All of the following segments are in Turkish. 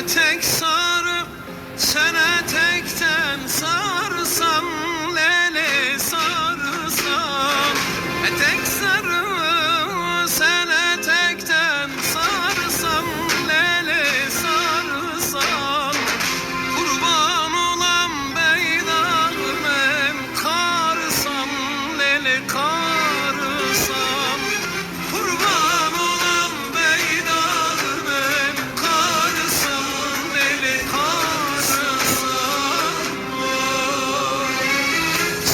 etek sarı, sen etekten sarsan, lele sarsan. Etek sarı, sen etekten sarsan, lele sarsan. Kurban olan beydağım em karsan, lele karsan. Kurban olan beydağım em karsan, lele karsan.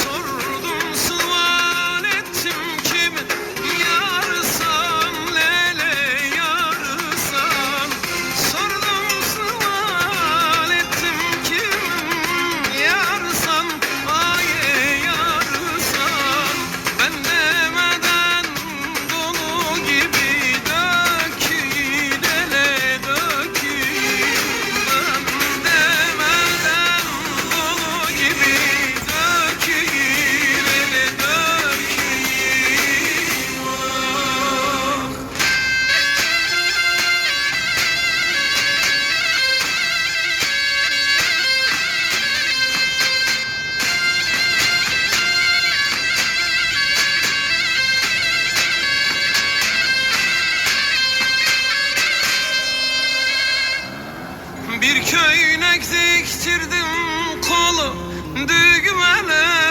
Sordum sual ettim kimin yarsan, lele yarsan. Sordum sual ettim kimin yarsan, aye yarsan. Ben demeden dolu gibi dökün, ele dökün. Ben demeden dolu gibi dökün, ele dökün. Bir köynek diktirdim kolu düğmele.